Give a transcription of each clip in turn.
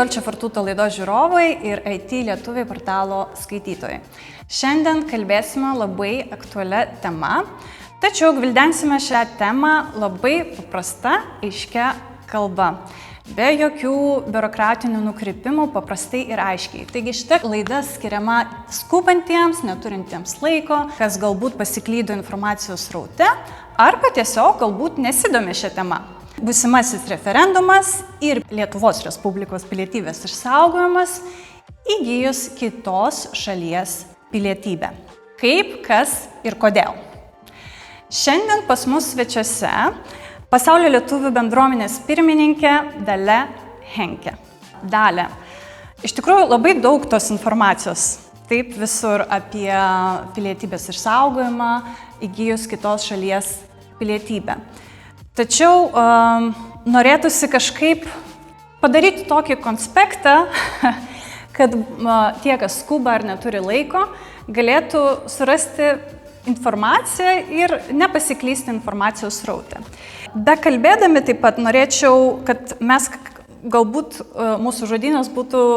Dolce Fortuto laidos žiūrovai ir IT lietuviai portalo skaitytojai. Šiandien kalbėsime labai aktualią temą, tačiau gvildensime šią temą labai paprasta, aiškia kalba. Be jokių biurokratinių nukrypimų, paprastai ir aiškiai. Taigi šita laida skiriama skubantiems, neturintiems laiko, kas galbūt pasiklydo informacijos sraute, arba tiesiog galbūt nesidomi šią temą. Būsimasis referendumas ir Lietuvos Respublikos pilietybės išsaugojimas įgijus kitos šalies pilietybę. Kaip, kas ir kodėl. Šiandien pas mus svečiuose Pasaulio lietuvių bendruomenės pirmininkė Dalia Henke. Dalia, iš tikrųjų labai daug tos informacijos, taip visur apie pilietybės išsaugojimą, įgijus kitos šalies pilietybę. Tačiau norėtųsi kažkaip padaryti tokį konspektą, kad tie, kas skuba ar neturi laiko, galėtų surasti informaciją ir nepasiklysti informacijos sraute. Be kalbėdami taip pat norėčiau, kad mes galbūt mūsų žodynas būtų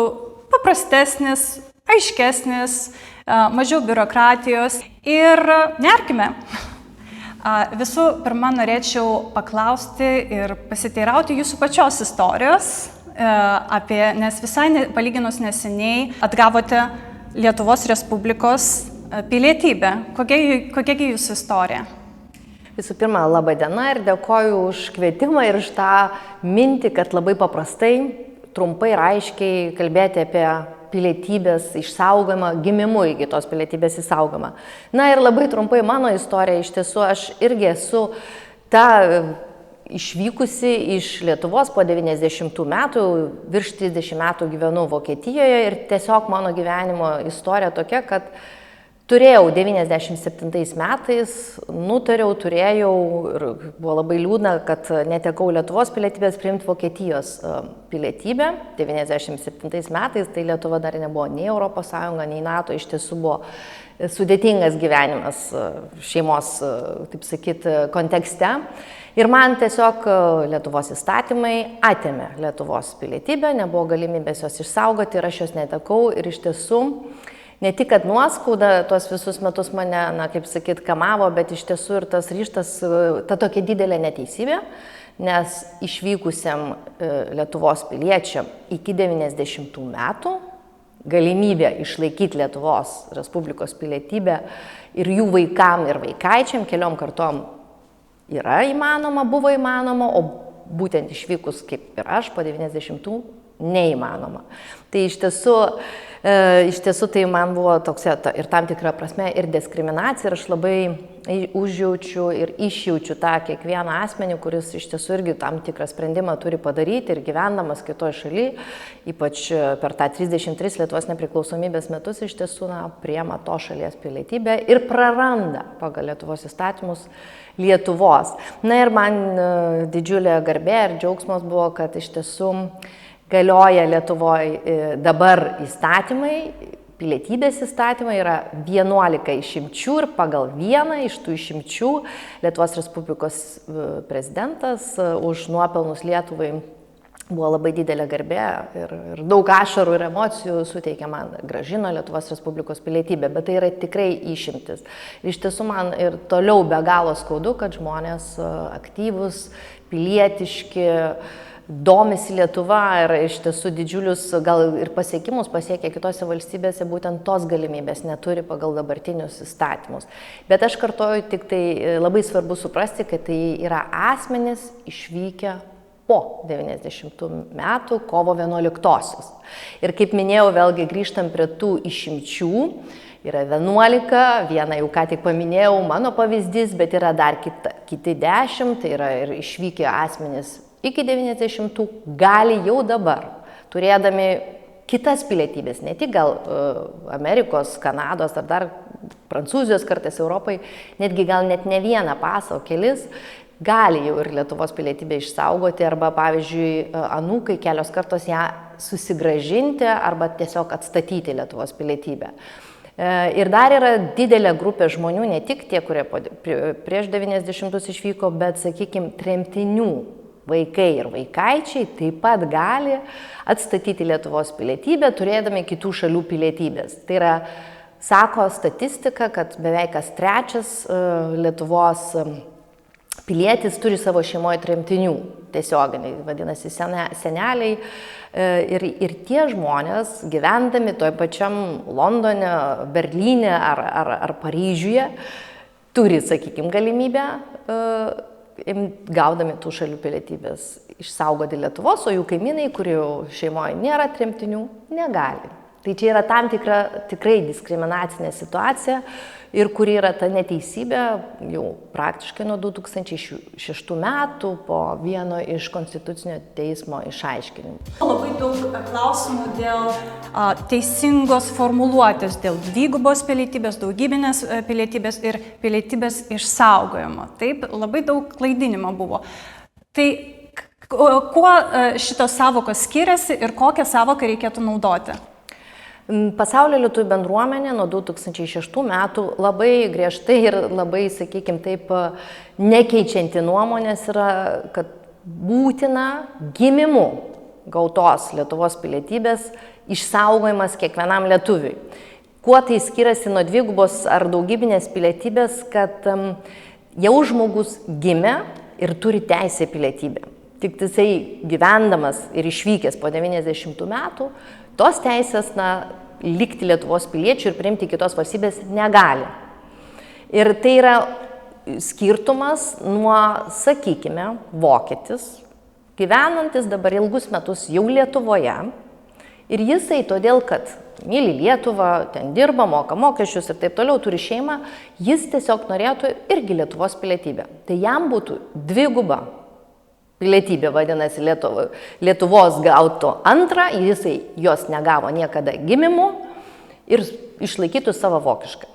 paprastesnis, aiškesnis, mažiau biurokratijos ir nerkime. Visų pirma, norėčiau paklausti ir pasiteirauti jūsų pačios istorijos, nes visai palyginus neseniai atgavote Lietuvos Respublikos pilietybę. Kokia jūsų istorija? Visų pirma, laba diena ir dėkoju už kvietimą ir už tą mintį, kad labai paprastai, trumpai ir aiškiai kalbėti apie pilietybės išsaugojimą, gimimu iki tos pilietybės išsaugojimą. Na ir labai trumpai mano istorija, iš tiesų aš irgi esu ta išvykusi iš Lietuvos po 90 metų, virš 30 metų gyvenu Vokietijoje ir tiesiog mano gyvenimo istorija tokia, kad turėjau 97 metais, turėjau ir buvo labai liūdna, kad netekau Lietuvos pilietybės priimti Vokietijos pilietybę. 97 metais tai Lietuva dar nebuvo nei Europos Sąjunga, nei NATO, iš tiesų buvo sudėtingas gyvenimas šeimos, taip sakyti, kontekste. Ir man tiesiog Lietuvos įstatymai atėmė Lietuvos pilietybę, nebuvo galimybės jos išsaugoti ir aš jos netekau ir iš tiesų ne tik, kad nuoskauda tuos visus metus mane, kaip sakyt, kamavo, bet iš tiesų ir tas ryžtas, ta tokia didelė neteisybė, nes išvykusiam Lietuvos piliečiam iki 90 metų galimybė išlaikyti Lietuvos Respublikos pilietybę ir jų vaikam ir vaikaičiam keliom kartom yra įmanoma, buvo įmanoma, o būtent išvykus kaip ir aš po 90 neįmanoma. Tai iš tiesų tai man buvo toks ir tam tikra prasme ir diskriminacija ir aš labai užjaučiu ir išjaučiu tą kiekvieną asmenį, kuris iš tiesų irgi tam tikrą sprendimą turi padaryti ir gyvendamas kitoje šalyje, ypač per tą 33 Lietuvos nepriklausomybės metus iš tiesų priima to šalies pilietybę ir praranda pagal Lietuvos įstatymus Lietuvos. Na ir man didžiulė garbė ir džiaugsmas buvo, kad iš tiesų galioja Lietuvoje dabar įstatymai, pilietybės įstatymai yra 11 išimčių ir pagal vieną iš tų išimčių Lietuvos Respublikos prezidentas už nuopelnus Lietuvai buvo labai didelė garbė ir daug ašarų ir emocijų suteikė man, grąžino Lietuvos Respublikos pilietybę, bet tai yra tikrai išimtis. Ir iš tiesų man ir toliau be galo skaudu, kad žmonės aktyvus, pilietiški, domisi Lietuva ir iš tiesų didžiulius gal ir pasiekimus pasiekia kitose valstybėse, būtent tos galimybės neturi pagal dabartinius įstatymus. Bet aš kartoju, tik tai labai svarbu suprasti, kad tai yra asmenys išvykę po 90 metų kovo 11-osios. Ir kaip minėjau, vėlgi grįžtam prie tų išimčių. Yra 11, vieną jau ką tik paminėjau, mano pavyzdys, bet yra dar kiti 10, tai yra ir išvykę asmenys iki 90 gali jau dabar, turėdami kitas pilietybės, ne tik gal Amerikos, Kanados ar dar Prancūzijos kartais Europai, netgi gal net ne vieną pasą, o kelis, gali jau ir Lietuvos pilietybę išsaugoti arba, pavyzdžiui, anūkai kelios kartos ją susigrąžinti arba tiesiog atstatyti Lietuvos pilietybę. Ir dar yra didelė grupė žmonių, ne tik tie, kurie prieš 90 išvyko, bet, sakykime, tremtinių vaikai ir vaikaičiai taip pat gali atstatyti Lietuvos pilietybę, turėdami kitų šalių pilietybės. Tai yra, sako statistika, kad beveik kas trečias Lietuvos pilietis turi savo šeimoje tremtinių, tiesioginiai, vadinasi seneliai. Ir tie žmonės, gyvendami toj pačiam Londone, Berlyne ar Paryžiuje, turi, sakykime, galimybę, gaudami tų šalių pilietybės, išsaugoti Lietuvos, o jų kaimynai, kurių šeimoje nėra tremtinių, negali. Tai čia yra tam tikra tikrai diskriminacinė situacija ir kuri yra ta neteisybė jau praktiškai nuo 2006 metų po vieno iš Konstitucinio teismo išaiškinimų. Labai daug klausimų dėl teisingos formuluotės, dėl dvigubos pilietybės, daugybinės pilietybės ir pilietybės išsaugojimo. Taip, labai daug klaidinimo buvo. Tai kuo šitos savokos skiriasi ir kokią savoką reikėtų naudoti? Pasaulio lietuvių bendruomenė nuo 2006 metų labai griežtai ir labai, sakykime taip, nekeičianti nuomonės yra, kad būtina gimimu gautos Lietuvos pilietybės išsaugojimas kiekvienam lietuviui. Kuo tai skiriasi nuo dvigubos ar daugybinės pilietybės, kad jau žmogus gimė ir turi teisę pilietybę. Tik jisai gyvendamas ir išvykęs po 90 metų, tos teisės, likti Lietuvos piliečių ir priimti kitos valstybės negali. Ir tai yra skirtumas nuo, sakykime, vokietis, gyvenantis dabar ilgus metus jau Lietuvoje. Ir jisai todėl, kad myli Lietuvą, ten dirba, moka mokesčius ir taip toliau, turi šeimą, jis tiesiog norėtų irgi Lietuvos pilietybę. Tai jam būtų dviguba pilietybė, vadinasi, Lietuvos gautų antrą, jisai jos negavo niekada gimimu ir išlaikytų savo vokišką.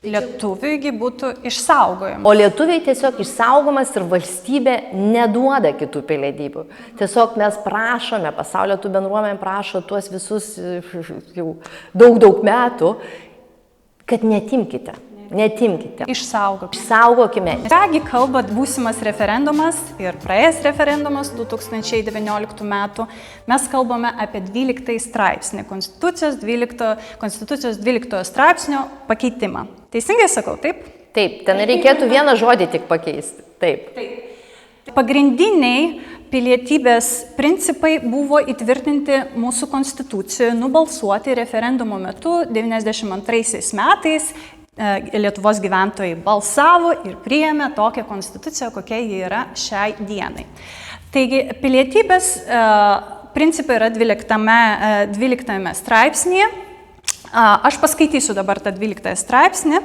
Lietuviui būtų išsaugojama. O lietuviai tiesiog išsaugomas ir valstybė neduoda kitų pilietybių. Tiesiog mes prašome, pasaulio lietuvių bendruomenė prašo tuos visus jau daug metų, kad netimkite. Išsaugokime. Kągi kalba būsimas referendumas ir praėjęs referendumas 2019 metų. Mes kalbame apie 12 straipsnį, Konstitucijos 12 straipsnio pakeitimą. Teisingai sakau, taip? Taip, ten reikėtų vieną žodį tik pakeisti. Taip. Pagrindiniai pilietybės principai buvo įtvirtinti mūsų Konstitucijoje, nubalsuoti referendumo metu 92 metais. Lietuvos gyventojai balsavo ir priėmė tokią konstituciją, kokia ji yra šiai dienai. Taigi, pilietybės principai yra 12 straipsnėje. Aš paskaitysiu dabar tą 12 straipsnį.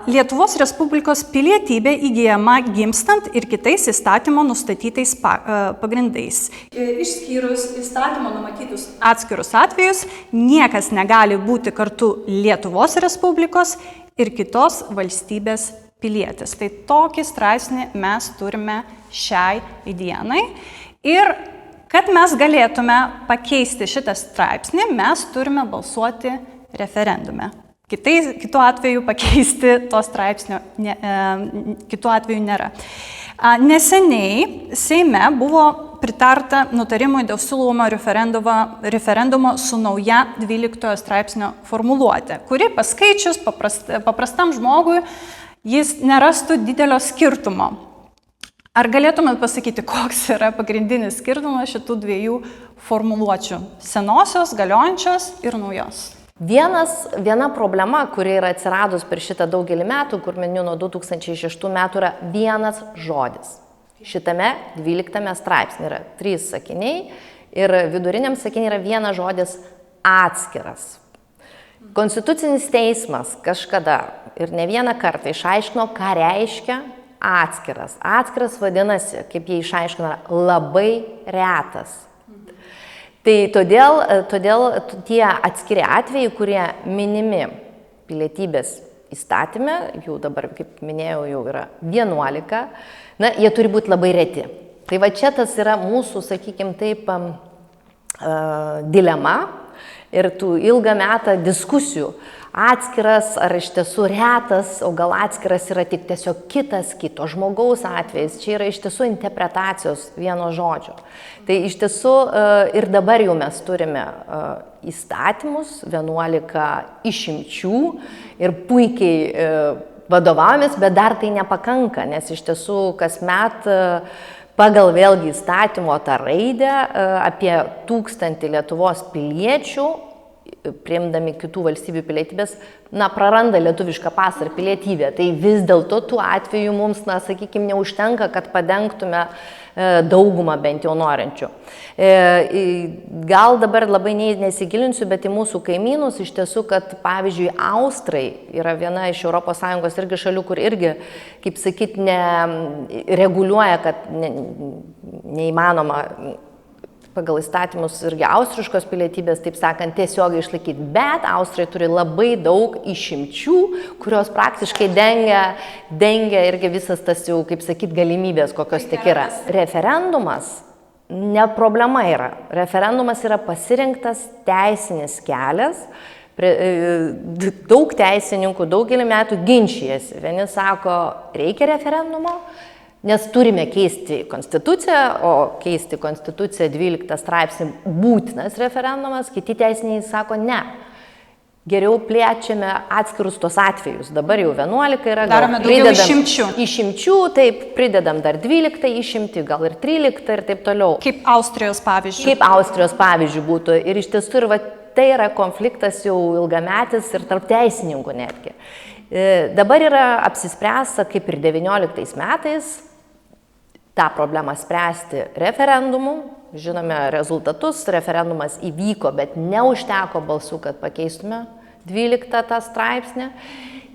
Lietuvos Respublikos pilietybė įgyjama gimstant ir kitais įstatymo nustatytais pagrindais. Išskyrus įstatymo numatytus atskirus atvejus, niekas negali būti kartu Lietuvos Respublikos ir kitos valstybės pilietis. Tai tokį straipsnį mes turime šiai dienai. Ir kad mes galėtume pakeisti šitą straipsnį, mes turime balsuoti referendume. Kitu atveju pakeisti to straipsnio kitu atveju nėra. Neseniai Seime buvo pritarta nutarimui dėl siūlomo referendumo su nauja 12 straipsnio formuluotė, kuri paskaičius paprastam žmogui jis nerastų didelio skirtumo. Ar galėtumėt pasakyti, koks yra pagrindinis skirtumas šitų dviejų formuluočių - senosios, galiojančios ir naujos? Viena problema, kuri yra atsiradus per šitą daugelį metų, kur miniu nuo 2006 metų, yra vienas žodis. Šitame 12 straipsnė yra 3 sakiniai ir viduriniam sakiniai yra vienas žodis atskiras. Konstitucinis teismas kažkada ir ne vieną kartą išaiškino, ką reiškia atskiras. Atskiras vadinasi, kaip jie išaiškina, labai retas. Tai todėl tie atskiri atvejai, kurie minimi pilietybės įstatyme, jų dabar, kaip minėjau, jau yra 11, jie turi būti labai reti. Tai va čia tas yra mūsų, sakykime taip, dilema ir tų ilgą metą diskusijų. Atskiras ar iš tiesų retas, o gal atskiras yra tik tiesiog kitas kito žmogaus atvejais. Čia yra iš tiesų interpretacijos vieno žodžio. Tai iš tiesų ir dabar jau mes turime įstatymus, 11 išimčių ir puikiai vadovavomės, bet dar tai nepakanka, nes iš tiesų kasmet pagal vėlgi įstatymo tą raidę apie 1000 Lietuvos piliečių priimdami kitų valstybių pilietybės, praranda lietuvišką pasą ir pilietybę. Tai vis dėlto tų atvejų mums, sakykime, neužtenka, kad padengtume daugumą bent jau norinčių. Gal dabar labai nesigilinsiu, bet į mūsų kaimynus iš tiesų, kad pavyzdžiui Austrai yra viena iš ES irgi šalių, kur irgi, kaip sakyt, reguliuoja, kad neįmanoma pagal įstatymus irgi austriškos pilietybės, taip sakant, tiesiogiai išlaikyti. Bet Austrai turi labai daug išimčių, kurios praktiškai dengia irgi visas tas jau, kaip sakyt, galimybės, kokios tik yra. Referendumas ne problema yra. Referendumas yra pasirinktas teisinis kelias. Daug teisininkų daugelį metų ginčijasi. Vieni sako, reikia referendumo, nes turime keisti konstituciją, o keisti konstituciją 12 straipsnį būtinas referendumas, kiti teisininkai sako ne. Geriau plėčiame atskirus tos atvejus. Dabar jau 11 yra, darome daugiau išimčių. Išimčių, taip, pridedam dar 12 išimti, gal ir 13 ir taip toliau. Kaip Austrijos pavyzdžių. Kaip Austrijos pavyzdžių būtų. Ir iš tiesų ir tai yra konfliktas jau ilgametis ir tarp teisininkų netgi. Dabar yra apsispręsta, kaip ir 19 metais, tą problemą spręsti referendumu. Žinome rezultatus, referendumas įvyko, bet neužteko balsų, kad pakeistume 12 tą straipsnį.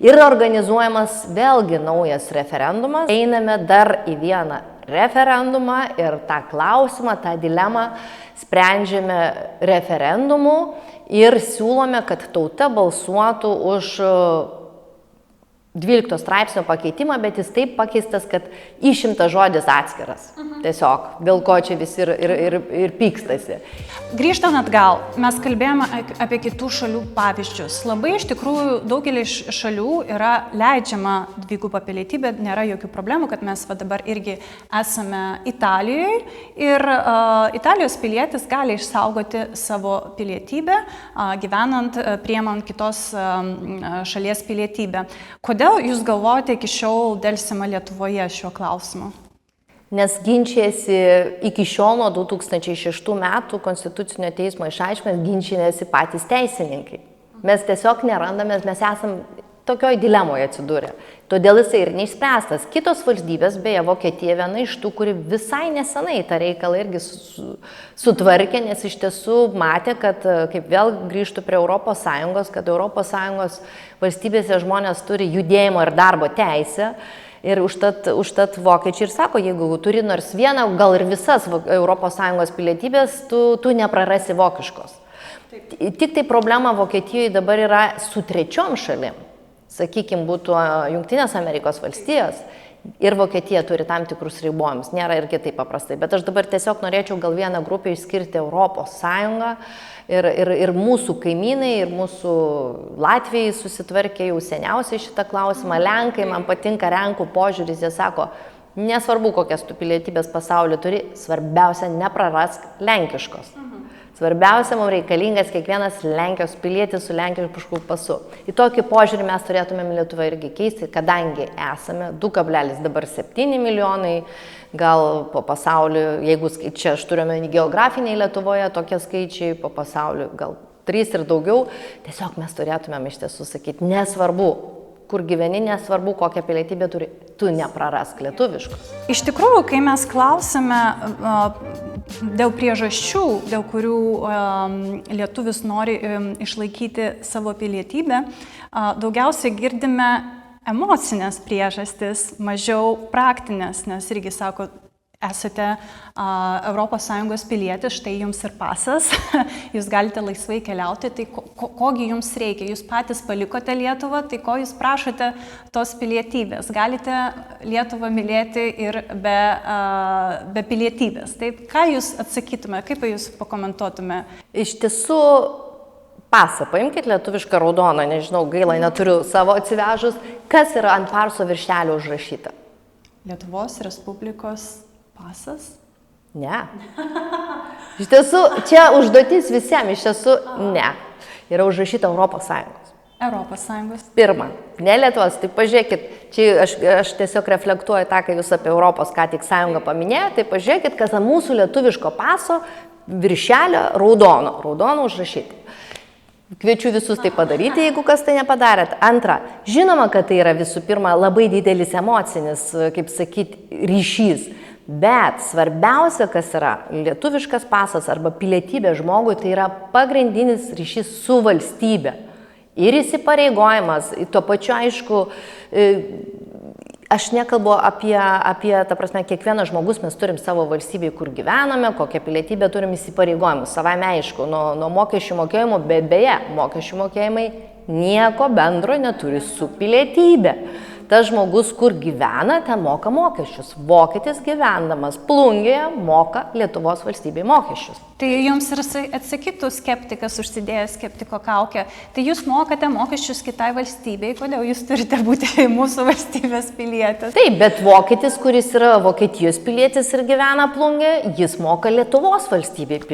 Ir organizuojamas vėlgi naujas referendumas. Einame dar į vieną referendumą ir tą klausimą, tą dilemą sprendžiame referendumu ir siūlome, kad tauta balsuotų už 12 straipsnio pakeitimą, bet jis taip pakeistas, kad išimtas žodis atskiras. Tiesiog, dėl ko čia visi ir pykstasi. Grįžtant atgal, mes kalbėjome apie kitų šalių pavyzdžius. Labai iš tikrųjų daugelį šalių yra leidžiama dvigubą pilietybę, nėra jokių problemų, kad mes dabar irgi esame Italijoje ir Italijos pilietis gali išsaugoti savo pilietybę, gyvenant, priemant kitos šalies pilietybę. Kodėl jūs galvojate iki šiol delsima Lietuvoje šiuo klausimu? Nes ginčijasi iki šiol nuo 2006 metų Konstitucinio teismo išaiškinimas ginčijasi patys teisininkai. Mes tiesiog nerandame, mes esam tokioj dilemoje atsidūrę. Todėl jisai ir neišspręstas. Kitos valstybės, beje, Vokietija viena iš tų, kuri visai nesenai tą reikalą irgi sutvarkė, nes iš tiesų matė, kad kaip vėl grįžtų prie ES, kad ES valstybėse žmonės turi judėjimo ir darbo teisę. Ir užtat vokiečiai ir sako, jeigu turi nors vieną, gal ir visas ES pilietybės, tu neprarasi vokiškos. Tik tai problema Vokietijoje dabar yra su trečiom šalim. Sakykime, būtų Jungtinės Amerikos valstijos ir Vokietija turi tam tikrus ribojimus. Nėra ir kitaip paprastai. Bet aš dabar tiesiog norėčiau gal vieną grupę išskirti Europos Sąjungą ir mūsų kaimynai, ir mūsų Latvijai susitvarkė jau seniausiai šitą klausimą. Lenkai, man patinka Lenkų požiūris, jie sako, nesvarbu, kokias tu pilietybės pasaulio turi, svarbiausia neprarask lenkiškos. Svarbiausia, mums reikalingas kiekvienas Lenkijos pilietis su lenkišku pasu. Į tokį požiūrį mes turėtumėm Lietuvą irgi keisti, kadangi esame 2,7 milijonai, gal po pasauliu, jeigu čia aš turime geografiniai Lietuvoje tokie skaičiai, po pasauliu gal 3 ir daugiau, tiesiog mes turėtumėm iš tiesų sakyti, nesvarbu, kur gyveni, nesvarbu, kokią pilietybę turi, tu neprarask lietuviškos. Iš tikrųjų, kai mes klausime dėl priežasčių, dėl kurių lietuvis nori išlaikyti savo pilietybę, daugiausiai girdime emocinės priežastis, mažiau praktinės, nes irgi sako, esate ES pilietis, štai jums ir pasas, jūs galite laisvai keliauti, tai kogi jums reikia, jūs patys palikote Lietuvą, tai ko jūs prašote tos pilietybės, galite Lietuvą mylėti ir be pilietybės. Tai ką jūs atsakytume, kaip jūs pakomentuotume? Iš tiesų, Pasą, paimkite lietuvišką raudoną, nežinau, gaila, neturiu savo atsivežus, kas yra ant paso viršelio užrašyta. Lietuvos Respublikos pasas? Ne. Iš tiesų, čia užduotis visiems, iš tiesų, ne. Yra užrašyta Europos Sąjungos. Europos Sąjungos. Pirma, ne Lietuvos, tai pažiūrėkit, čia aš tiesiog reflektuoju tą, kai jūs apie Europos ką tik sąjungą paminėjote, tai pažiūrėkit, kas ant mūsų lietuviško paso viršelio raudono užrašyti. Kviečiu visus tai padaryti, jeigu kas tai nepadarėt. Antra, žinoma, kad tai yra visų pirma labai didelis emocinis, kaip sakyti, ryšys. Bet svarbiausia, kas yra lietuviškas pasas arba pilietybė žmogui, tai yra pagrindinis ryšys su valstybe. Ir įsipareigojimas, tuo pačiu aišku, aš nekalbu apie, ta prasme, kiekvienas žmogus mes turim savo valstybėje, kur gyvename, kokią pilietybę turim įsipareigojimus, savame aišku, nuo mokesčių mokėjimų, bet beje, mokesčių mokėjimai nieko bendro neturi su pilietybė. Tas žmogus, kur gyvena, ten moka mokesčius. Vokietis gyvendamas Plungėje moka Lietuvos valstybei mokesčius. Tai jums ir atsakytų skeptikas užsidėjęs skeptiko kaukę. Tai jūs mokate mokesčius kitai valstybei, kodėl jūs turite būti mūsų valstybės pilietis? Taip, bet vokietis, kuris yra Vokietijos pilietis ir gyvena Plungėje, jis moka Lietuvos valstybei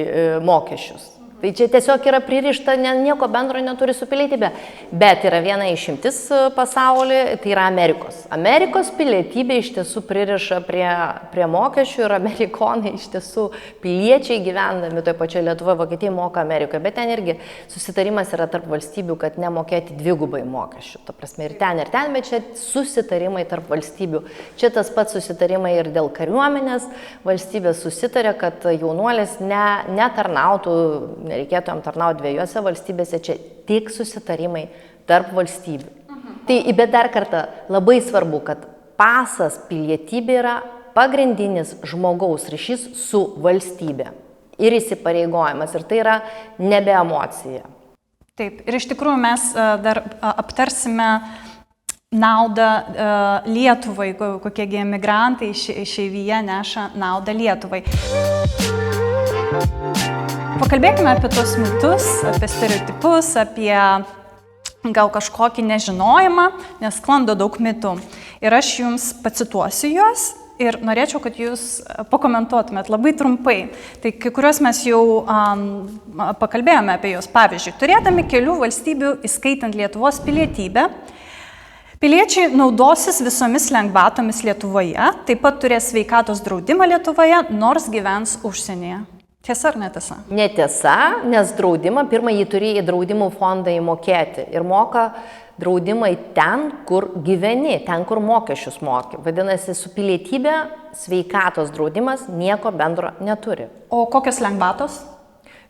mokesčius. Tai čia tiesiog yra pririšta, nieko bendro neturi su pilietybė. Bet yra viena išimtis pasaulyje, tai yra Amerikos. Amerikos pilietybė iš tiesų pririša prie mokesčių ir amerikonai iš tiesų piliečiai gyvendami toje pačioje Lietuvoje, Vokietijai moka Amerikoje. Bet ten irgi susitarimas yra tarp valstybių, kad nemokėti dvigubai mokesčių. Ta prasme ir ten, bet čia susitarimai tarp valstybių. Čia tas pats susitarimai ir dėl kariuomenės. Valstybės susitarė, kad jaunuolis netarnautų, nereikėtų jam tarnauti dviejose valstybėse, čia tik susitarimai tarp valstybių. Tai, bet dar kartą, labai svarbu, kad pasas pilietybė yra pagrindinis žmogaus ryšys su valstybė ir įsipareigojimas, ir tai yra nebe emocija. Taip, ir iš tikrųjų mes dar aptarsime naudą Lietuvai, kokiegi emigrantai išeivyje neša naudą Lietuvai. Pakalbėkime apie tos mitus, apie stereotipus, apie gal kažkokį nežinojimą, nes sklando daug mitų. Ir aš jums pacituosiu juos ir norėčiau, kad jūs pakomentuotumėt labai trumpai. Tai kai kuriuos mes jau pakalbėjome apie juos. Pavyzdžiui, turėdami kelių valstybių, įskaitant Lietuvos pilietybę, piliečiai naudosis visomis lengvatomis Lietuvoje, taip pat turės sveikatos draudimą Lietuvoje, nors gyvens užsienyje. Tiesa ar netiesa? Netiesa, nes draudimą, pirmą jį turi į draudimų fondą įmokėti ir moka draudimai ten, kur gyveni, ten, kur mokesčius moki. Vadinasi, su pilietybė sveikatos draudimas nieko bendro neturi. O kokios lengvatos?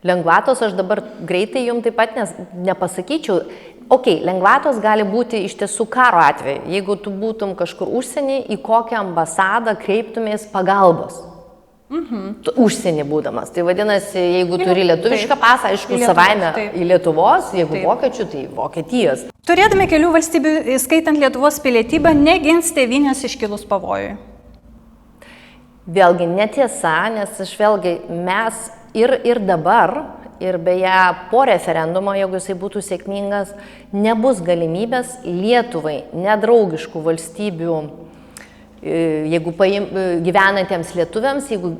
Lengvatos aš dabar greitai jums taip pat nepasakyčiau. Lengvatos gali būti iš tiesų karo atveju. Jeigu tu būtum kažkur užsienį, į kokią ambasadą kreiptumės pagalbos. Užsienį būdamas. Tai vadinasi, jeigu turi lietuvišką pasą, aišku, savaime į Lietuvos, jeigu vokiečių, tai Vokietijos. Turėdami kelių valstybių, įskaitant Lietuvos pilietybę, negins tėvynės iškilus pavojui. Vėlgi netiesa, nes mes ir dabar, ir beje po referendumo, jeigu jisai būtų sėkmingas, nebus galimybės Lietuvai nedraugiškų valstybių, jeigu gyvenantiems lietuviams, jeigu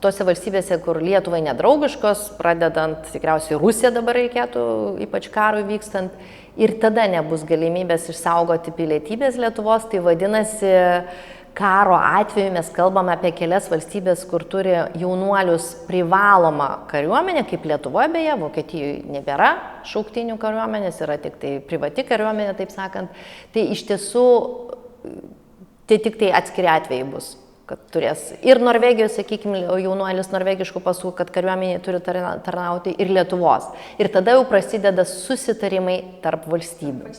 tose valstybėse, kur Lietuvai nedraugiškos, pradedant tikriausiai Rusiją dabar reikėtų, ypač karui vykstant, ir tada nebus galimybės išsaugoti pilietybės Lietuvos, tai vadinasi, karo atveju mes kalbame apie kelias valstybės, kur turi jaunuolius privalomą kariuomenę, kaip Lietuvoje beje, Vokietijoje nebėra šauktinių kariuomenės, yra tik tai privati kariuomenė, taip sakant, tai iš tiesų tai tik tai atskiri atvejai bus, kad turės ir Norvegijos, sakykime, jaunuolis norvegiškų pasų, kad kariuomenė turi tarnauti ir Lietuvos. Ir tada jau prasideda susitarimai tarp valstybių.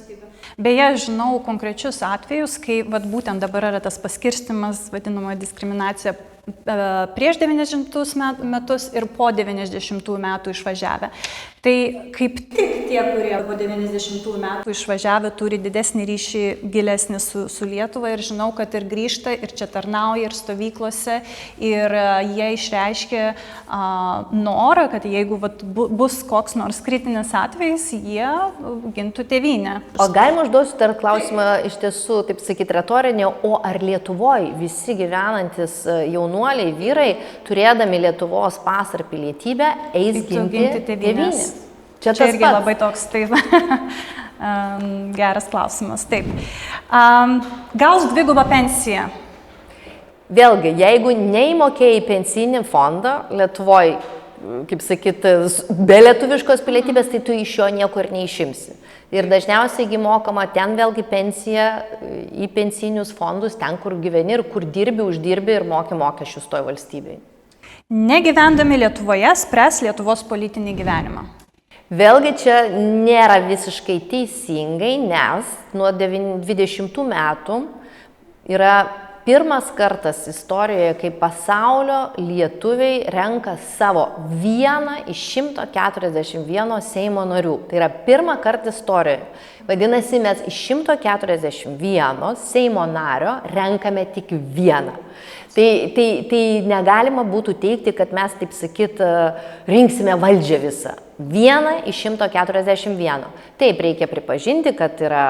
Beje, žinau konkrečius atvejus, kai būtent dabar yra tas paskirstimas, vadinama diskriminacija prieš 90 metus ir po 90 metų išvažiavę. Tai kaip tik tie, kurie po 90 metų išvažiavę, turi didesnį ryšį, gilesnį su Lietuva ir žinau, kad ir grįžta, ir čia tarnauja, ir stovyklose, ir jie išreiškia norą, kad jeigu bus koks nors kritinis atvejis, jie gintų tėvynę. O galima užduosiu dar klausimą iš tiesų, taip sakyti, retorinį, o ar Lietuvoje visi gyvenantis jaunuoliai, vyrai, turėdami Lietuvos pasą ar pilietybę, eis ginti tėvynės? Čia irgi pats. Labai toks, taip, geras klausimas. Taip. Gaus dvigubą pensiją? Vėlgi, jeigu neįmokėjai į pensinį fondą Lietuvoje, kaip sakyti, be lietuviškos pilietybės, tai tu iš jo niekur neišimsi. Ir dažniausiai mokama ten vėlgi pensija į pensinius fondus, ten, kur gyveni ir kur dirbi, uždirbi ir moki mokesčius toj valstybei. Negyvendami Lietuvoje spręs Lietuvos politinį gyvenimą? Vėlgi čia nėra visiškai teisingai, nes nuo 20 metų yra pirmas kartas istorijoje, kai pasaulio lietuviai renka savo vieną iš 141 Seimo narių. Tai yra pirmą kartą istorijoje. Vadinasi, mes iš 141 Seimo nario renkame tik vieną. Tai negalima būtų teikti, kad mes, taip sakyt, rinksime valdžią visą. Vieną iš 141. Taip, reikia pripažinti, kad yra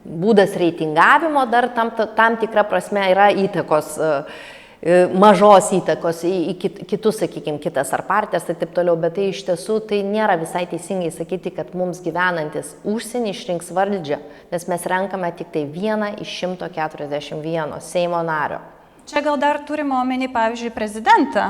būdas reitingavimo, dar tam tikra prasme yra įtakos, mažos įtakos į kitus, sakykime, kitas ar partijas ir taip toliau, bet tai iš tiesų tai nėra visai teisingai sakyti, kad mums gyvenantis užsienį išrinks valdžią, nes mes renkame tik tai vieną iš 141 Seimo nario. Čia gal dar turime omeny, pavyzdžiui, prezidentą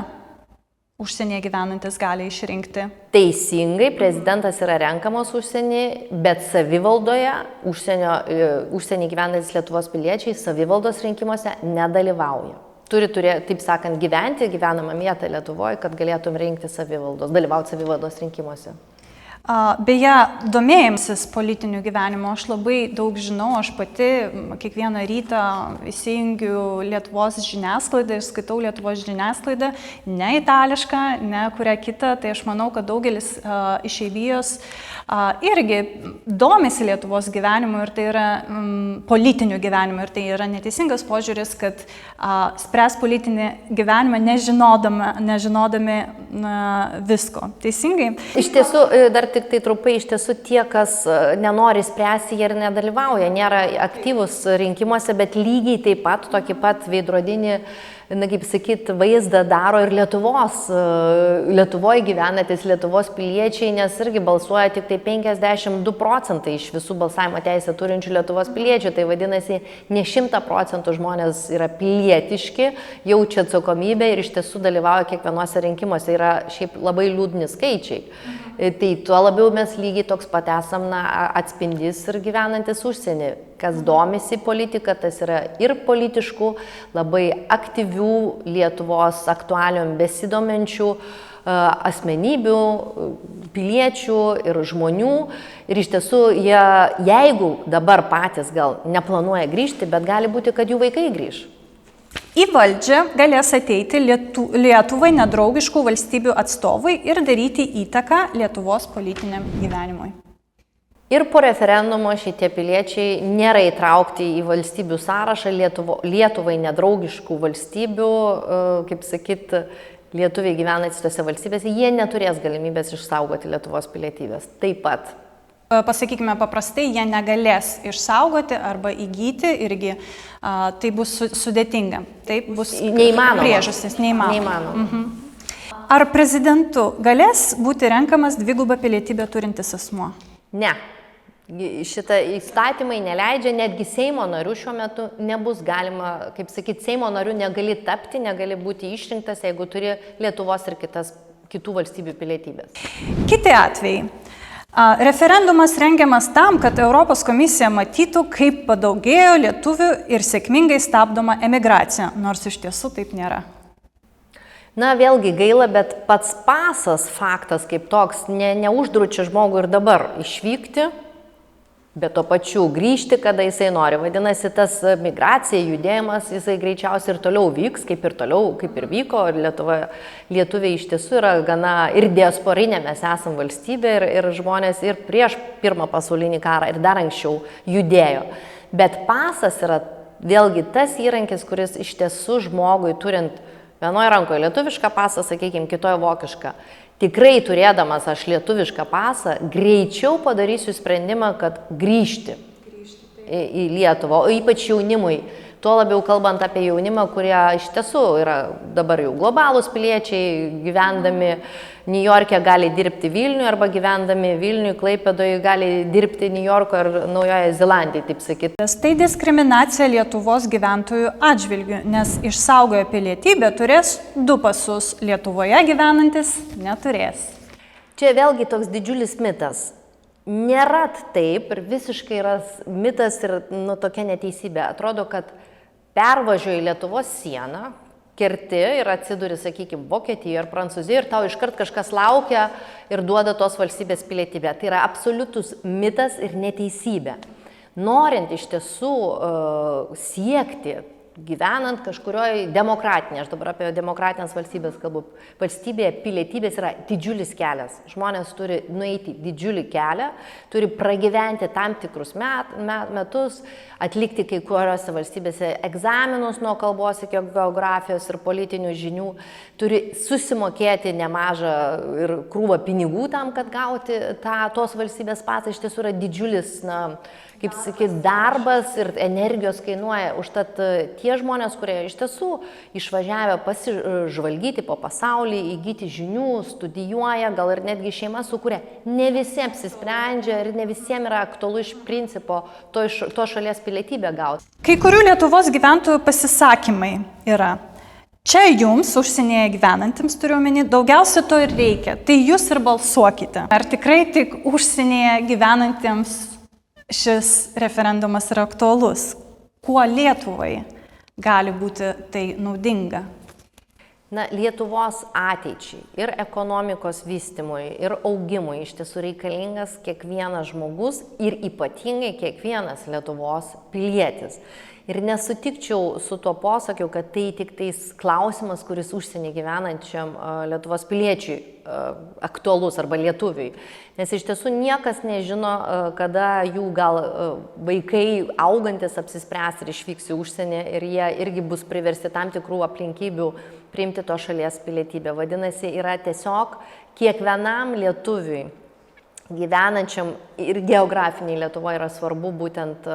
užsienyje gyvenantis gali išrinkti. Teisingai, prezidentas yra renkamas užsienį, bet savivaldoje, užsienį gyvenantis Lietuvos piliečiai savivaldos rinkimuose nedalyvauja. Turi, taip sakant, gyventi gyvenamą vietą Lietuvoje, kad galėtum rinkti dalyvauti savivaldos rinkimuose. Beje, domėjimsis politiniu gyvenimu, aš labai daug žinau, aš pati kiekvieną rytą įsijungiu Lietuvos žiniasklaidą ir skaitau Lietuvos žiniasklaidą, ne itališką, ne kurią kitą, tai aš manau, kad daugelis išeivijos irgi domisi Lietuvos gyvenimu ir tai yra politiniu gyvenimu ir tai yra neteisingas požiūris, kad spręs politinį gyvenimą nežinodami visko. Teisingai? Iš tiesų, dar tik tai trumpai, iš tiesų tie, kas nenori spręsti, jie ir nedalyvauja, nėra aktyvus rinkimuose, bet lygiai taip pat, tokį pat veidrodinį, kaip sakyt, vaizdą daro ir Lietuvoje gyvenantis Lietuvos piliečiai, nes irgi balsuoja tik tai 52% iš visų balsavimo teisę turinčių Lietuvos piliečių. Tai vadinasi, ne 100% žmonės yra pilietiški, jaučia atsakomybę ir iš tiesų dalyvauja kiekvienuose rinkimuose. Yra šiaip labai liūdni skaičiai. Tai tuo labiau mes lygiai toks pat esam atspindys ir gyvenantis užsienį. Kas domisi politika, tas yra ir politiškų, labai aktyvių Lietuvos aktualiom besidomenčių asmenybių, piliečių ir žmonių. Ir iš tiesų, jeigu dabar patys gal neplanuoja grįžti, bet gali būti, kad jų vaikai grįž. Į valdžią galės ateiti Lietuvai nedraugiškų valstybių atstovai ir daryti įtaką Lietuvos politiniam gyvenimui. Ir po referendumo šitie piliečiai nėra įtraukti į valstybių sąrašą Lietuvai nedraugiškų valstybių, kaip sakyt, lietuviai gyvenantys tose valstybėse, jie neturės galimybės išsaugoti Lietuvos pilietybės. Taip pat. Pasakykime paprastai, jie negalės išsaugoti arba įgyti irgi, tai bus sudėtinga. Taip bus priežastis, neįmanoma. Ar prezidentu galės būti renkamas dvigubą pilietybę turintis asmuo? Ne. Šitą įstatymai neleidžia, netgi Seimo narių šiuo metu nebus galima, kaip sakyti, Seimo narių negali tapti, negali būti išrinktas, jeigu turi Lietuvos ir kitų valstybių pilietybės. Kiti atvejai. Referendumas rengiamas tam, kad Europos komisija matytų, kaip padaugėjo lietuvių ir sėkmingai stabdoma emigracija, nors iš tiesų taip nėra. Na, vėlgi gaila, bet pats pasas faktas kaip toks neuždraudžia žmogui ir dabar išvykti bet to pačiu grįžti, kada jisai nori. Vadinasi, tas migracija, judėjimas, jisai greičiausiai ir toliau vyks, kaip ir vyko. Lietuviai iš tiesų yra gana ir diasporinė, mes esam valstybė ir žmonės ir prieš Pirmą pasaulinį karą ir dar anksčiau judėjo. Bet pasas yra vėlgi tas įrankis, kuris iš tiesų žmogui turint vienoje rankoje lietuvišką pasą, sakykime, kitoje vokišką. Tikrai turėdamas aš lietuvišką pasą, greičiau padarysiu sprendimą, kad grįžti į Lietuvą, o ypač jaunimui. Tuo labiau kalbant apie jaunimą, kurie iš tiesų yra dabar jau globalūs piliečiai, gyvendami New York'e gali dirbti Vilniuje arba gyvendami Vilniuje, Klaipėdoje gali dirbti New Yorko ar Naujoje Zelandijoje, taip sakyti. Tai diskriminacija Lietuvos gyventojų atžvilgių, nes išsaugoję pilietybę turės 2 pasus, Lietuvoje gyvenantis neturės. Čia vėlgi toks didžiulis mitas. Nėra taip ir visiškai yra mitas ir tokia neteisybė. Atrodo, kad pervažiuoji Lietuvos sieną, kerti ir atsiduri, sakykime, Vokietijoje ar Prancūzijoje ir tau iškart kažkas laukia ir duoda tos valstybės pilietybę. Tai yra absoliutus mitas ir neteisybė. Norint iš tiesų siekti, gyvenant kažkurioje demokratinėje, aš dabar apie demokratinės valstybės kalbu, valstybėje pilietybės yra didžiulis kelias. Žmonės turi nueiti didžiulį kelią, turi pragyventi tam tikrus metus, atlikti kai kuriuose valstybėse egzaminus nuo kalbos iki geografijos ir politinių žinių, turi susimokėti nemažą ir krūvą pinigų tam, kad gauti tos valstybės pasą. Iš tiesų yra didžiulis, kaip sakyti, darbas ir energijos kainuoja. Užtat tie žmonės, kurie iš tiesų išvažiavę pasižvalgyti po pasaulį, įgyti žinių, studijuoja, gal ir netgi šeima sukūrė, ne visi apsisprendžia ir ne visiems yra aktualu iš principo to šalies pilietybę gauti. Kai kurių Lietuvos gyventojų pasisakymai yra: čia jums, užsienyje gyvenantiems, turiu omeny, daugiausia to ir reikia, tai jūs ir balsuokite. Ar tikrai tik užsienyje gyvenantiems šis referendumas yra aktualus? Kuo Lietuvai gali būti tai naudinga? Lietuvos ateičiai ir ekonomikos vystymui ir augimui iš tiesų reikalingas kiekvienas žmogus ir ypatingai kiekvienas Lietuvos pilietis. Ir nesutikčiau su tuo posakiu, kad tai tik tais klausimas, kuris užsienį gyvenančiam Lietuvos piliečiui aktualus arba lietuviui. Nes iš tiesų niekas nežino, kada jų gal vaikai augantis apsispręs ir išvyks į užsienį ir jie irgi bus priversti tam tikrų aplinkybių priimti to šalies pilietybę. Vadinasi, yra tiesiog kiekvienam lietuviui gyvenančiam ir geografiniai Lietuvoje yra svarbu būtent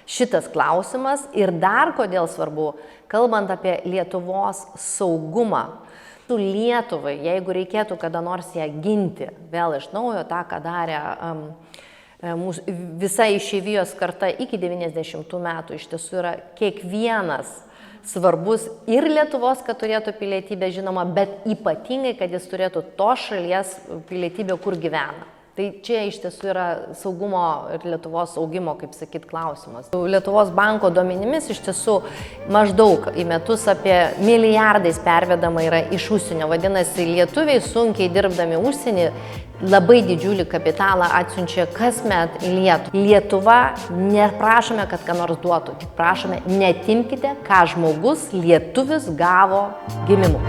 šitas klausimas ir dar kodėl svarbu, kalbant apie Lietuvos saugumą. Su Lietuvai, jeigu reikėtų kada nors ją ginti, vėl iš naujo tą, ką darė visa išeivijos karta iki 90 metų, iš tiesų yra kiekvienas svarbus ir Lietuvos, kad turėtų pilietybę, žinoma, bet ypatingai, kad jis turėtų to šalies pilietybę, kur gyvena. Tai čia iš tiesų yra saugumo ir Lietuvos augimo, kaip sakyt, klausimas. Lietuvos banko duomenimis iš tiesų maždaug į metus apie milijardais pervedama yra iš užsienio. Vadinasi, lietuviai sunkiai dirbdami užsienį labai didžiulį kapitalą atsiunčia kasmet į Lietuvą. Lietuva neprašome, kad ką nors duotų, tik prašome, netimkite, ką žmogus lietuvis gavo gimimu.